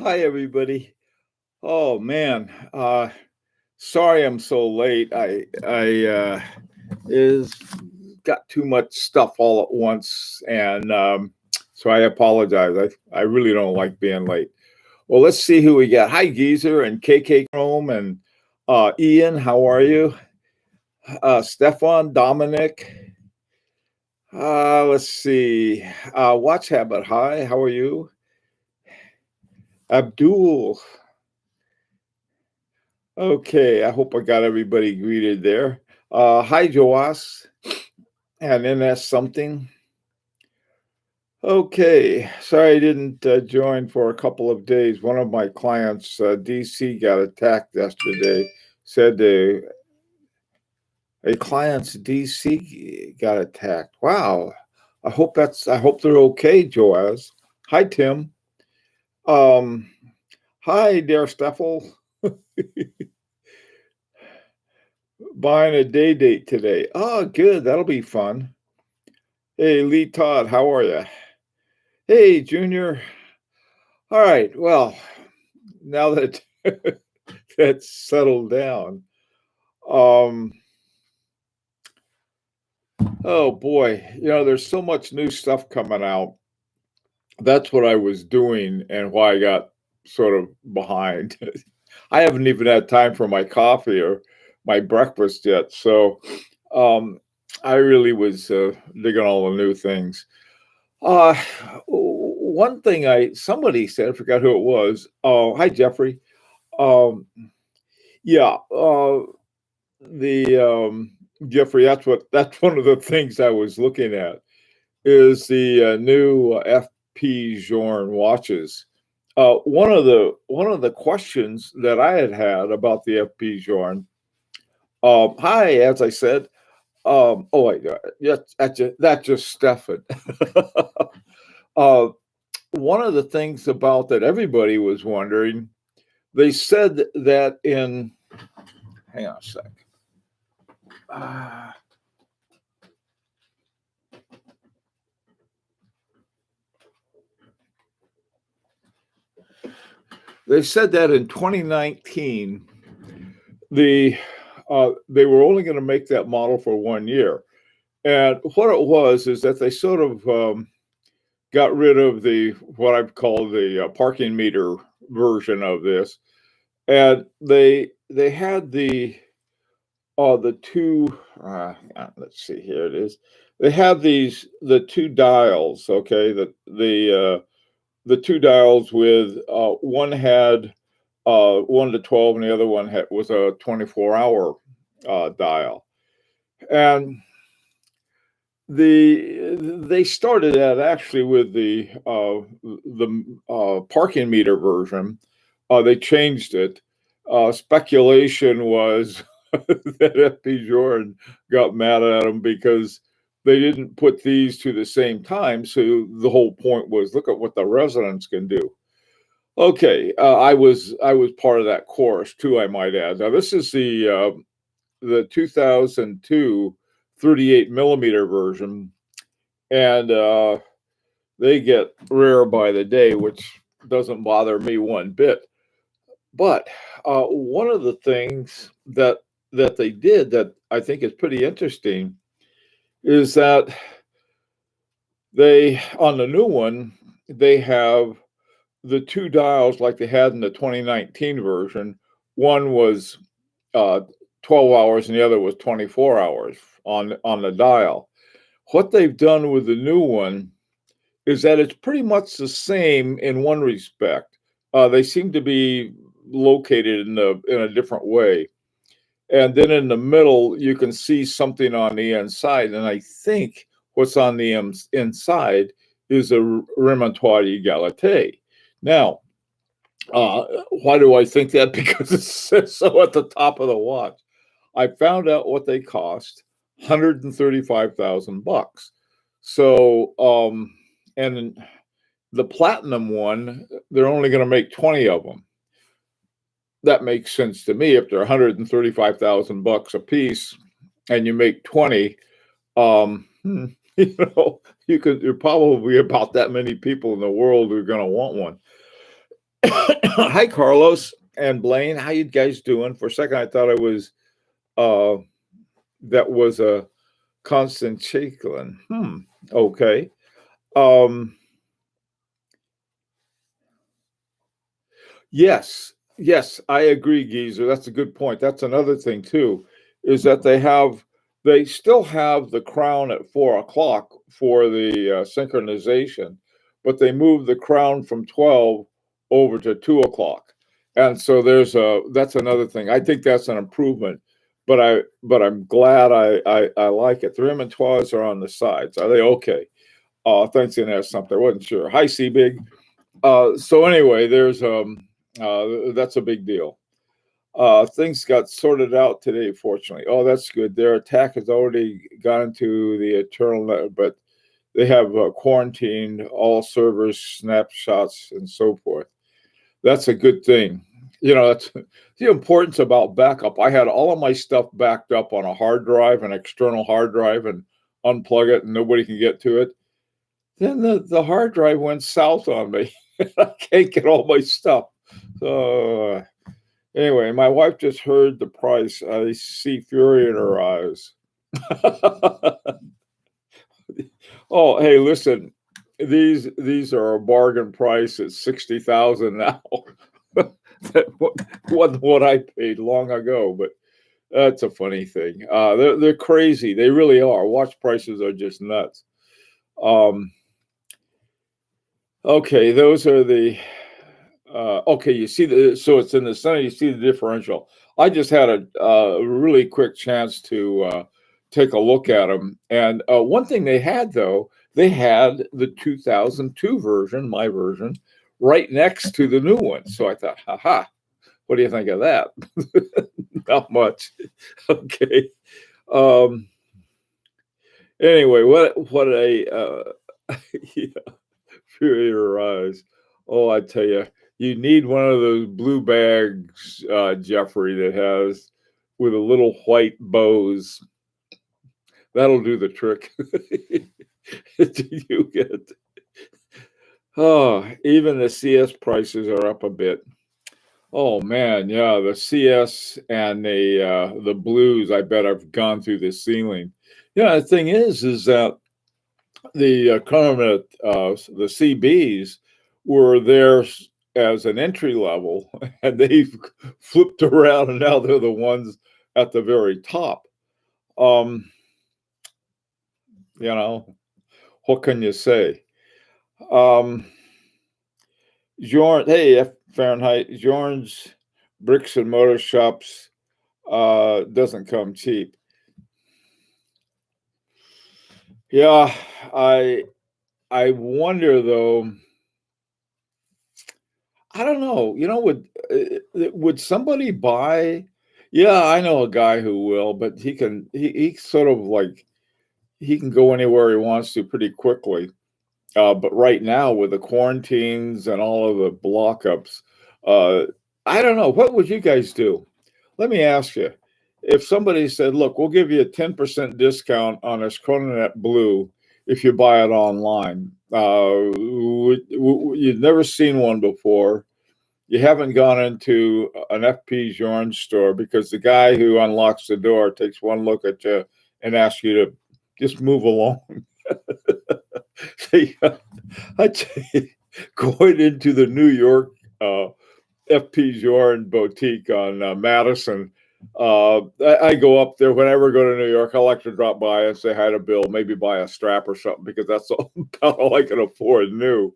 Hi, everybody. Oh man, sorry I'm so late. I is got too much stuff all at once, and so I apologize. I really don't like being late. Well, let's see who we got. Hi, Geezer and KK Chrome and Ian. How are you? Stefan, Dominic. Let's see. Watch Habit. Hi, how are you? Abdul. Okay, I hope I got everybody greeted there. Hi, Joas, and then that's something. Okay, sorry I didn't join for a couple of days. One of my clients, DC, got attacked yesterday. Said a client's DC got attacked. Wow. I hope they're okay, Joas. Hi, Tim. Um, hi, dear Steffel. Buying a day date today. Oh, good. That'll be fun. Hey, Lee Todd, how are you? Hey, Junior. All right. Well, now that that's settled down, um, oh boy, there's so much new stuff coming out. That's what I was doing and why I got sort of behind. I haven't even had time for my coffee or my breakfast yet. So I really was digging all the new things. Uh, one thing somebody said, I forgot who it was. Oh, hi, Jeffrey. Um, yeah, the Jeffrey. That's one of the things I was looking at is the new FP Journe watches. One of the questions that I had about the FP Journe. Hi, as I said. Oh wait, that's just Stefan. uh, One of the things about that everybody was wondering, they said that in, hang on a sec. Uh, they said that in 2019, they were only going to make that model for 1 year. And what it was is that they sort of got rid of what I've called the parking meter version of this, and they had the two. Let's see, here it is. They have the two dials. Okay, the two dials with one had 1 to 12, and the other one was a 24-hour dial, and they started that actually with the parking meter version. They changed it. Speculation was that FP Jordan got mad at them because they didn't put these to the same time. So the whole point was, look at what the residents can do. Okay, I was part of that chorus too, I might add. Now this is the 2002 38 millimeter version, and they get rare by the day, which doesn't bother me one bit. But one of the things that they did that I think is pretty interesting is that they, on the new one, they have the two dials like they had in the 2019 version. One was uh, 12 hours and the other was 24 hours on the dial. What they've done with the new one is that it's pretty much the same in one respect. They seem to be located in a different way. And then in the middle, you can see something on the inside. And I think what's on the inside is a remontoire égalité. Now, why do I think that? Because it says so at the top of the watch. I found out what they cost, $135,000. So, and the platinum one, they're only going to make 20 of them. That makes sense to me. If they're $135,000 a piece, and you make 20, you're probably about that many people in the world who are going to want one. Hi, Carlos and Blaine. How you guys doing? For a second, I thought it was uh, that was a Constant Chamberlain. Okay. Um, yes, yes, I agree, Geezer. That's a good point. That's another thing too, is that they still have the crown at 4 o'clock for the synchronization, but they moved the crown from 12 over to 2 o'clock, and so that's another thing. I think that's an improvement, but I'm glad I like it. The rim and tours are on the sides. Are they okay? Thanks, and that's something I wasn't sure. Hi, C Big. So anyway, that's a big deal. Things got sorted out today, fortunately. Oh, that's good. Their attack has already gone into the eternal net, but they have quarantined all servers, snapshots, and so forth. That's a good thing. That's the importance about backup. I had all of my stuff backed up on a hard drive, an external hard drive, and unplug it, and nobody can get to it. Then the hard drive went south on me. I can't get all my stuff. So anyway, my wife just heard the price. I see fury in her eyes. Oh, hey, listen, these are a bargain price at 60,000 now. That wasn't what I paid long ago, but that's a funny thing. They're crazy. They really are. Watch prices are just nuts. Um, Okay, those are the okay. You see so it's in the center. You see the differential. I just had a really quick chance to take a look at them, and one thing they had though, they had the 2002 version, my version, right next to the new one. So I thought, haha, what do you think of that? Not much. Okay. Um, anyway, what a yeah. Your eyes. Oh, I tell you, you need one of those blue bags, Jeffrey, that has with a little white bows. That'll do the trick. You get. Oh, even the CS prices are up a bit. Oh man, yeah, the CS and the blues. I bet I've gone through the ceiling. Yeah, the thing is that the the CBs were there as an entry level, and they've flipped around, and now they're the ones at the very top. Um, you know, what can you say? Um, Journe, hey, Fahrenheit, Journe's bricks and motor shops doesn't come cheap. Yeah, I I wonder though. I don't know. Would somebody buy? Yeah, I know a guy who will, but he sort of like he can go anywhere he wants to pretty quickly. But right now with the quarantines and all of the block-ups, uh, I don't know. What would you guys do? Let me ask you. If somebody said, "Look, we'll give you a 10% discount on this Chrononet Blue if you buy it online," you've never seen one before, you haven't gone into an FP Journe store because the guy who unlocks the door takes one look at you and asks you to just move along. I tell you, going into the New York FP Journe boutique on Madison, I go up there whenever I go to New York. I like to drop by and say hi to Bill, maybe buy a strap or something because that's about all I can afford new.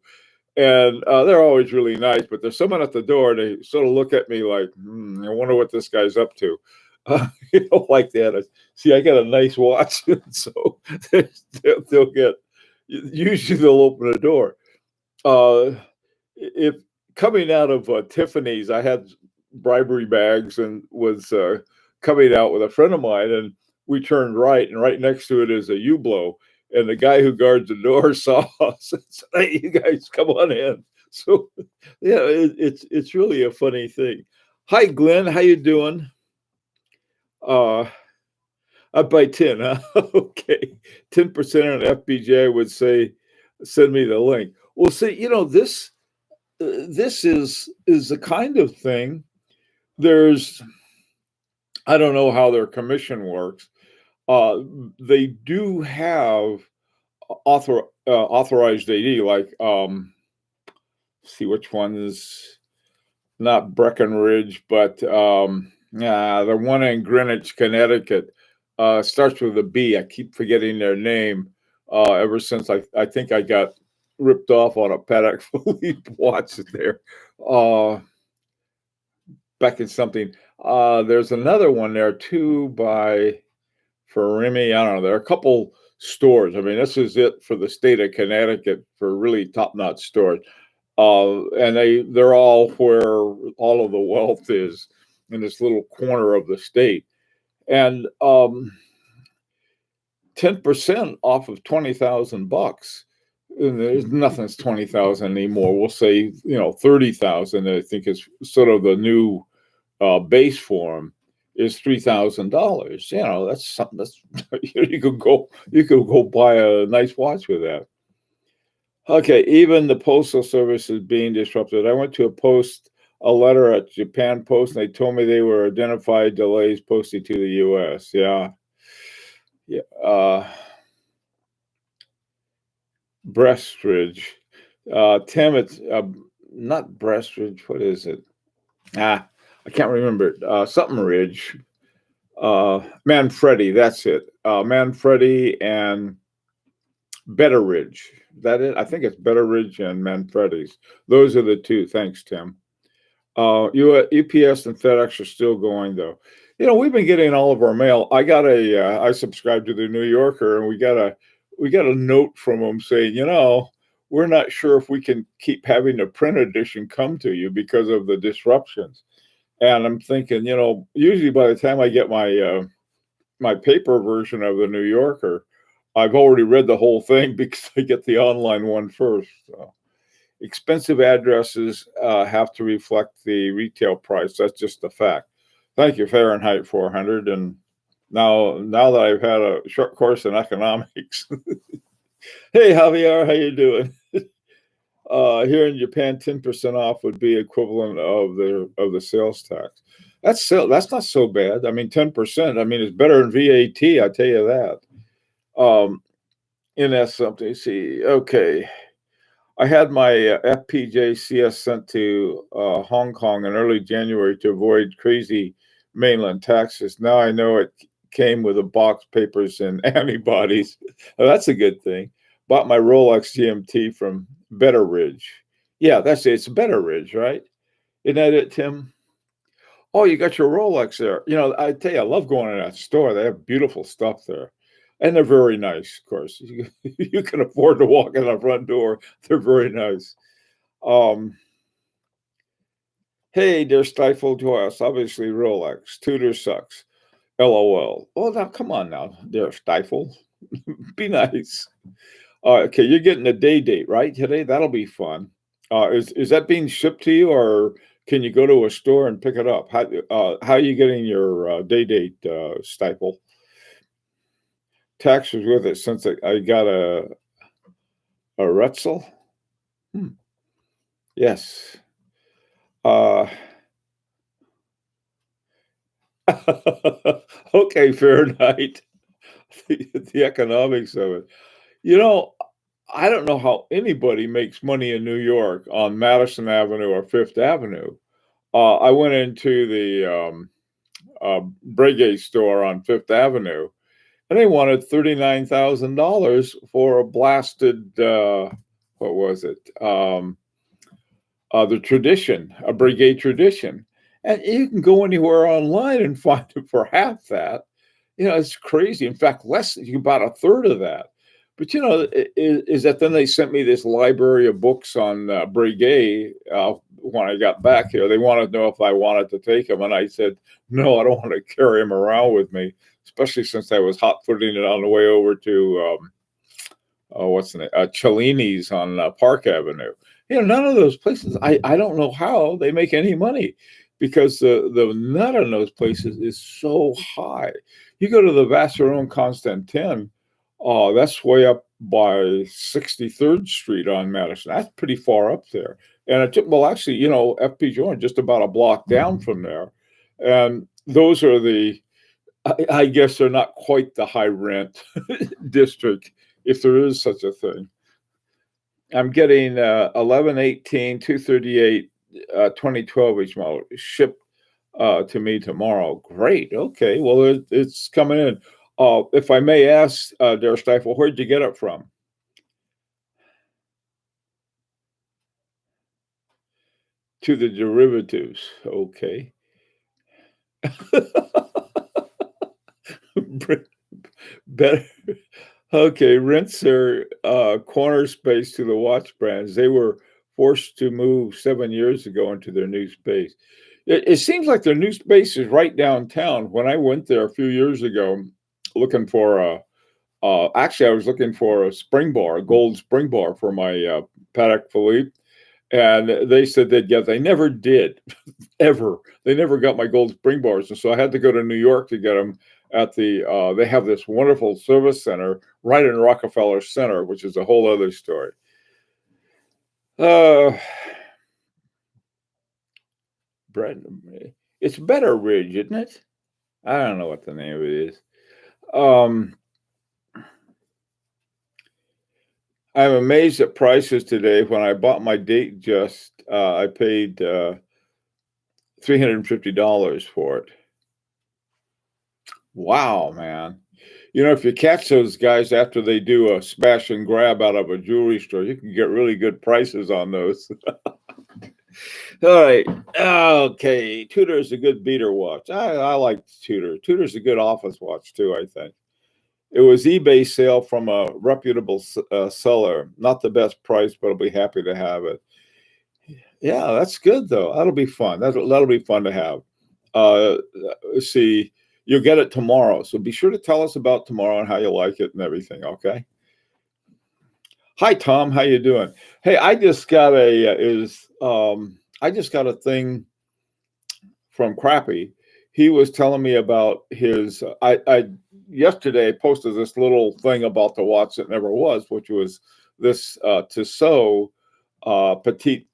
And they're always really nice, but there's someone at the door. And they sort of look at me like, I wonder what this guy's up to. Like that. See, I got a nice watch, so they'll get. Usually, they'll open the door. If coming out of Tiffany's, I had bribery bags and was coming out with a friend of mine, and we turned right, and right next to it is a U-blow. And the guy who guards the door saw us and said, "Hey, you guys, come on in." So, yeah, it's really a funny thing. Hi, Glenn, how you doing? Uh, up by 10, huh? Okay, 10% on FBJ would say, "Send me the link." Well, see, this. this is the kind of thing. There's I don't know how their commission works. Uh, they do have authorized AD, like see which one is not Breckenridge, but the one in Greenwich, Connecticut, starts with a B. I keep forgetting their name. Ever since I think I got ripped off on a Patek Philippe watch there. Uh, Back in something. There's another one there too by Ferrimi. I don't know. There are a couple stores. I mean, this is it for the state of Connecticut for really top-notch stores. And they're all where all of the wealth is in this little corner of the state. And 10% off of $20,000. And there's nothing's 20,000 anymore. We'll say 30,000. I think is sort of the new base for them is $3,000. That's something that's you could go buy a nice watch with that. Okay, even the postal service is being disrupted. I went to a letter at Japan Post, and they told me they were identified delays posted to the U.S. Yeah. Breastridge. Tim, it's not Breastridge. What is it? I can't remember it. Something Ridge. Manfredi, that's it. Manfredi and Betteridge. That it? I think it's Betteridge and Manfredi's. Those are the two. Thanks, Tim. UPS and FedEx are still going though. We've been getting all of our mail. I subscribe to the New Yorker, and we got a note from them saying, we're not sure if we can keep having the print edition come to you because of the disruptions. And I'm thinking, usually by the time I get my paper version of the New Yorker, I've already read the whole thing because I get the online one first. So. Expensive addresses have to reflect the retail price. That's just a fact. Thank you, Fahrenheit 400. And now that I've had a short course in economics. Hey, Javier, how you doing? Here in Japan, 10% off would be equivalent of the sales tax. That's not so bad. I mean, 10%. I mean, it's better than VAT. I tell you that. And that's something. See, okay. I had my FPJ CS sent to Hong Kong in early January to avoid crazy mainland taxes. Now I know it came with a box, papers, and antibodies. Oh, that's a good thing. Bought my Rolex GMT from Betteridge. Yeah, that's it. It's Betteridge, right? Isn't that it, Tim? Oh, you got your Rolex there. I tell you, I love going to that store. They have beautiful stuff there. And they're very nice, of course. You can afford to walk in the front door. They're very nice. Hey, they're stifled to us. Obviously, Rolex. Tudor sucks. LOL. Oh, now, come on now. They're stifled. Be nice. Okay, you're getting a day date, right, today? That'll be fun. Is that being shipped to you, or can you go to a store and pick it up? How are you getting your day date, Stifle? Tax was with it since I got a Retzel. Yes. Okay, Fahrenheit. The economics of it. I don't know how anybody makes money in New York on Madison Avenue or Fifth Avenue. I went into the Breguet store on Fifth Avenue, and they wanted $39,000 for a blasted, what was it? The Tradition, a Breguet Tradition. And you can go anywhere online and find it for half that. It's crazy. In fact, less, you can about a third of that. But, is that then they sent me this library of books on Breguet when I got back here. They wanted to know if I wanted to take them. And I said, no, I don't want to carry them around with me, especially since I was hot-footing it on the way over to, what's the name? Cellini's on Park Avenue. None of those places, I don't know how they make any money because the nut in those places is so high. You go to the Vacheron Constantin, that's way up by 63rd Street on Madison. That's pretty far up there. And it took, well, actually, FP Journe just about a block down from there. And those are I guess they're not quite the high rent district, if there is such a thing. I'm getting 1118, 238, 2012 each model shipped to me tomorrow. Great. Okay. Well, it's coming in. If I may ask, Der Stifel, where'd you get it from? To the derivatives. Okay. Better. Okay, rents their corner space to the watch brands. They were forced to move 7 years ago into their new space. It seems like their new space is right downtown. When I went there a few years ago, looking for actually, I was looking for a spring bar, a gold spring bar for my Patek Philippe, and they said they'd get. They never did, ever. They never got my gold spring bars, and so I had to go to New York to get them at the. They have this wonderful service center right in Rockefeller Center, which is a whole other story. Brett, it's Better Ridge, isn't it? I don't know what the name of it is. I'm amazed at prices today. When I bought my date I paid $350 for it. Wow, man. If you catch those guys after they do a smash and grab out of a jewelry store, you can get really good prices on those. All right. Okay. Tudor's a good beater watch. I like Tudor. Tudor's a good office watch too, I think. It was eBay sale from a reputable seller. Not the best price, but I'll be happy to have it. Yeah, that's good though. That'll be fun. That'll be fun to have. Let's see. You'll get it tomorrow, so be sure to tell us about tomorrow and how you like it and everything. Okay. Hi Tom, how you doing? Hey, I just got a thing from Crappy. He was telling me about his. I yesterday posted this little thing about the watch that never was, which was this Tissot Petit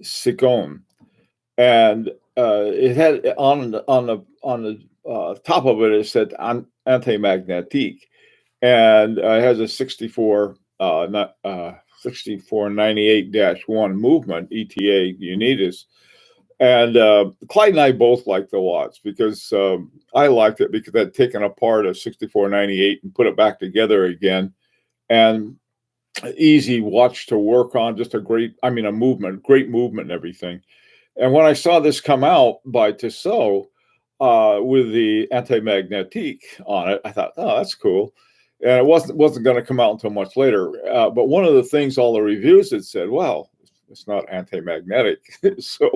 Cigone, and it had on the top of it. It said anti-magnetique, and it has a 6498-1 movement ETA Unitas. And Clyde and I both liked the watch because I liked it because I'd taken apart a 6498 and put it back together again, and easy watch to work on. Just great movement and everything. And when I saw this come out by Tissot with the anti-magnetique on it, I thought, oh, that's cool. And it wasn't going to come out until much later. But one of the things all the reviews had said, well, it's not anti-magnetic. So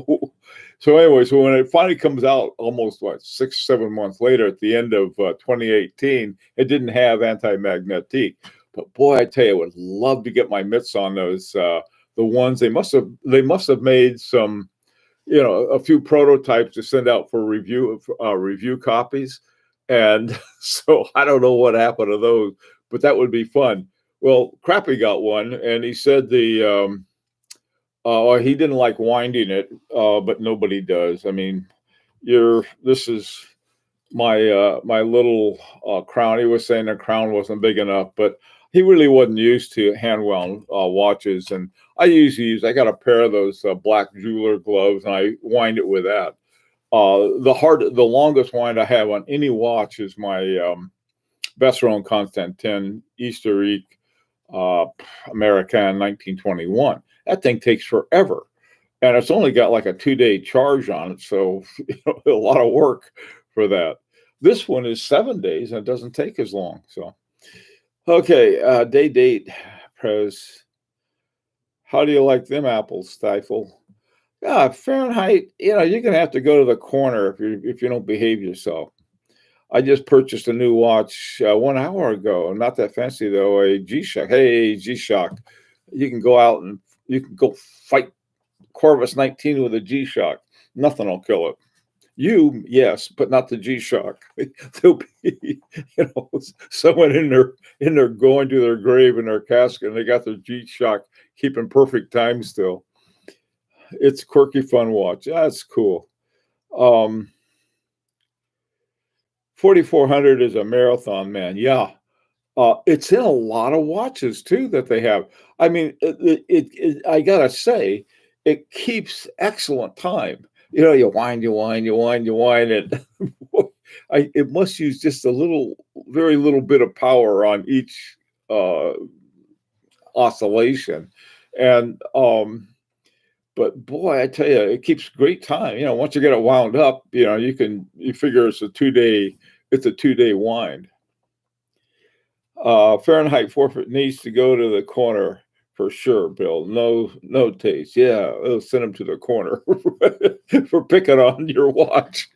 anyway, so when it finally comes out almost 6-7 months later at the end of 2018, it didn't have anti-magnetique. But boy, I tell you, I would love to get my mitts on those. The ones they must have made some, a few prototypes to send out for review copies. And so I don't know what happened to those, but that would be fun. Well, Crappy got one, and he said he didn't like winding it, but nobody does. I mean, this is my my little crown. He was saying the crown wasn't big enough, but he really wasn't used to hand-wound watches. And I got a pair of those black jeweler gloves, and I wind it with that. The longest wind I have on any watch is my Besseron Constantin Historique American 1921. That thing takes forever, and it's only got like a 2-day charge on it, so a lot of work for that. This one is 7 days, and it doesn't take as long. So, okay, date, Prez. How do you like them apples, Stifle? Yeah, Fahrenheit. You're gonna have to go to the corner if you don't behave yourself. I just purchased a new watch 1 hour ago. Not that fancy though. A G-Shock. Hey, G-Shock. You can go out and you can go fight Corvus 19 with a G-Shock. Nothing will kill it. Yes, but not the G-Shock. There'll be, someone in there going to their grave in their casket, and they got their G-Shock keeping perfect time still. It's quirky, fun watch. That's cool. 4400 is a marathon, man. Yeah. It's in a lot of watches too that they have. I mean, I gotta say, it keeps excellent time. You wind, you wind, you wind, you wind, and it must use just a little, very little bit of power on each uh, oscillation, and but boy, I tell you, it keeps great time. Once you get it wound up, you figure it's a 2 day wind. Fahrenheit forfeit needs to go to the corner for sure, Bill. No taste. Yeah, it'll send them to the corner for picking on your watch.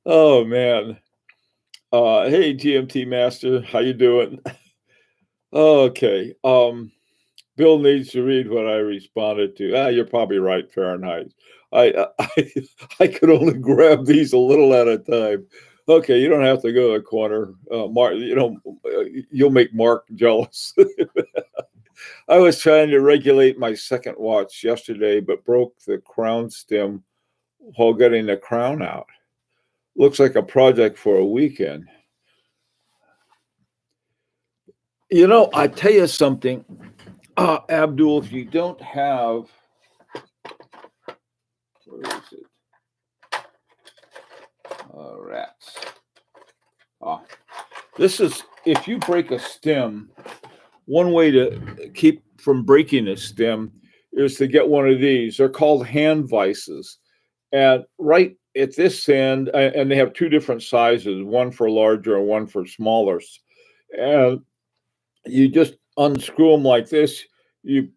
Oh man. Hey GMT Master, how you doing? Okay. Bill needs to read what I responded to. You're probably right, Fahrenheit. I I could only grab these a little at a time. Okay, you don't have to go to the corner, Mark. You'll make Mark jealous. I was trying to regulate my second watch yesterday, but broke the crown stem while getting the crown out. Looks like a project for a weekend. I tell you something, Abdul. If you don't have, where is it? Rats. This is, if you break a stem, one way to keep from breaking a stem is to get one of these. They're called hand vices. And right at this end, and they have two different sizes, one for larger and one for smaller. And you just unscrew them like this. You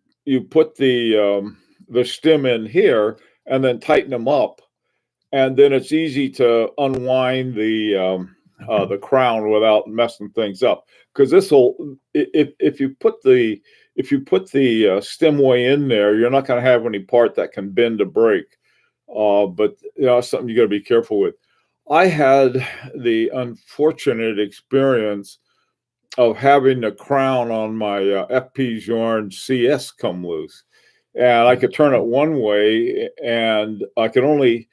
put the stem in here and then tighten them up, and then it's easy to unwind the crown without messing things up. Because this will, if you put the stem way in there, you're not going to have any part that can bend or break. But it's something you got to be careful with. I had the unfortunate experience of having the crown on my FP Journe CS come loose, and I could turn it one way, and I could only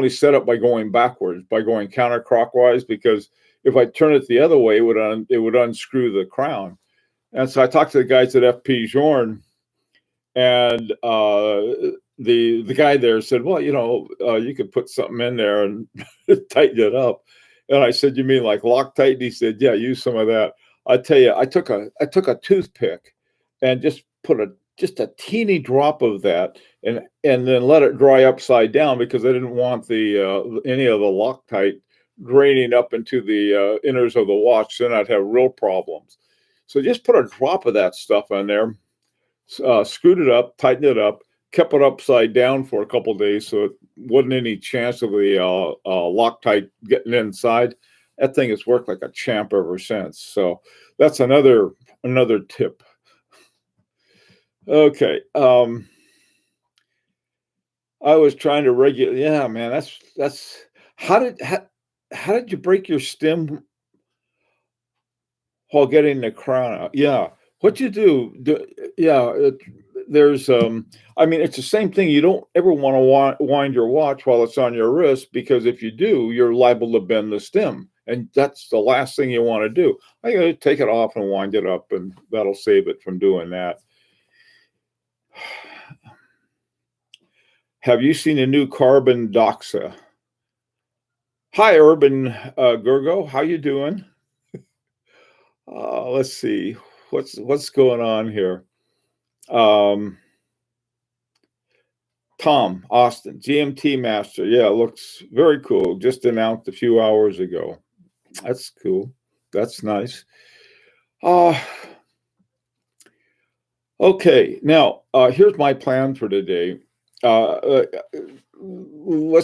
set it by going backwards, by going counterclockwise, because if I turn it the other way, it would unscrew the crown. And so I talked to the guys at FP Journe, and the guy there said, "Well, you could put something in there and tighten it up." And I said, "You mean like Loctite?" And he said, "Yeah, use some of that." I tell you, I took a toothpick and just put just a teeny drop of that, and then let it dry upside down, because I didn't want any of the Loctite draining up into the inners of the watch. Then I'd have real problems. So just put a drop of that stuff in there, screwed it up, tightened it up, kept it upside down for a couple of days, so it wasn't any chance of the Loctite getting inside. That thing has worked like a champ ever since. So that's another tip. Okay. I was trying to regulate. Yeah, man, that's how did you break your stem while getting the crown out? Yeah. What you do, yeah, there's I mean, it's the same thing. You don't ever want to wind your watch while it's on your wrist, because if you do, you're liable to bend the stem, and that's the last thing you want to do. I gotta take it off and wind it up, and that'll save it from doing that. Have you seen a new carbon doxa? Hi, Urban Gergo. How you doing? Let's see. What's going on here? Tom Austin, GMT Master. Yeah, looks very cool. Just announced a few hours ago. That's cool. That's nice. Okay. Now, here's my plan for today. Let's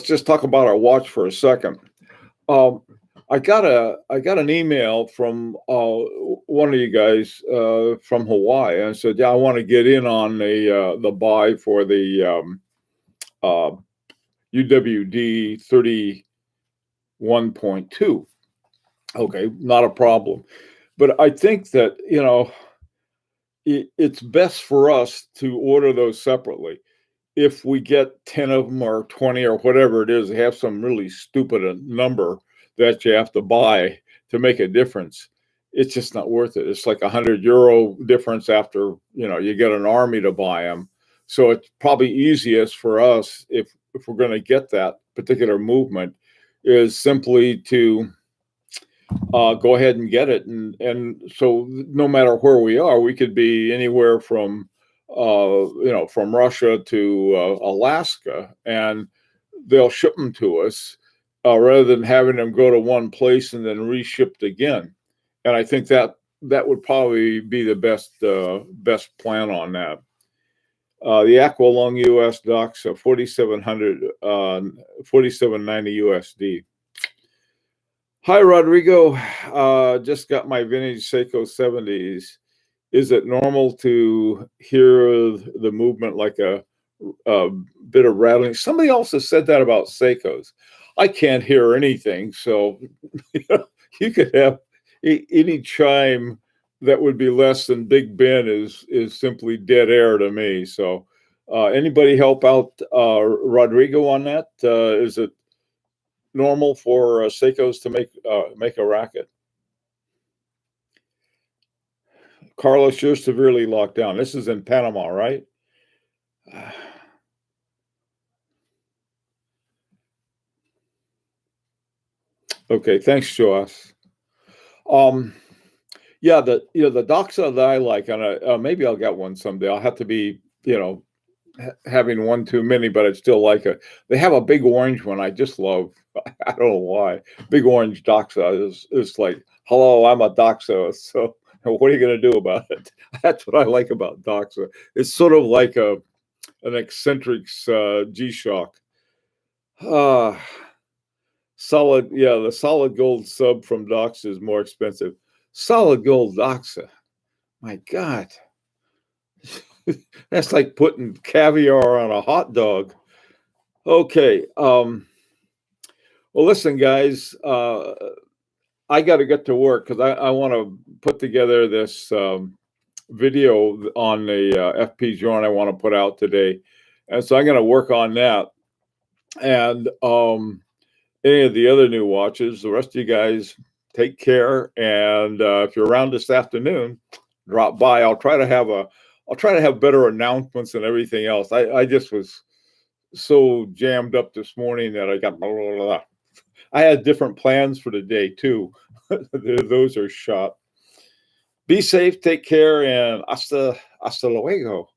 just talk about our watch for a second. I got an email from one of you guys from Hawaii, and said, "Yeah, I want to get in on the buy for the UWD 31.2. Okay, not a problem. But I think that, it's best for us to order those separately. If we get 10 of them or 20 or whatever it is, they have some really stupid number that you have to buy to make a difference. It's just not worth it. It's like €100 difference after, you get an army to buy them. So it's probably easiest for us if we're going to get that particular movement is simply to go ahead and get it. And so no matter where we are, we could be anywhere from, from Russia to Alaska, and they'll ship them to us rather than having them go to one place and then reshipped again. And I think that would probably be the best plan on that. The Aqualung US docks are 4,700, 4,790 USD. Hi, Rodrigo. Just got my vintage Seiko 70s. Is it normal to hear the movement like a bit of rattling? Somebody else has said that about Seikos. I can't hear anything, so you could have any chime that would be less than Big Ben is simply dead air to me. So, anybody help out Rodrigo on that? Is it normal for Seikos to make a racket? Carlos, you're severely locked down. This is in Panama, right? Okay, thanks, Joas. Yeah, the Doxa that I like, and maybe I'll get one someday. I'll have to be, having one too many, but I still like it. They have a big orange one I just love. I don't know why. Big orange Doxa is like, hello, I'm a Doxa. So what are you going to do about it? That's what I like about Doxa. It's sort of like an eccentrics G-Shock. Solid, yeah, the solid gold sub from Doxa is more expensive. Solid gold Doxa. My God. That's like putting caviar on a hot dog. Okay. Well, listen, guys, I got to get to work because I want to put together this video on the FP Journe I want to put out today. And so I'm going to work on that. And any of the other new watches, the rest of you guys take care. And if you're around this afternoon, drop by. I'll try to have better announcements and everything else. I just was so jammed up this morning that I got blah, blah, blah. I had different plans for the day too. Those are shot. Be safe, take care, and hasta luego.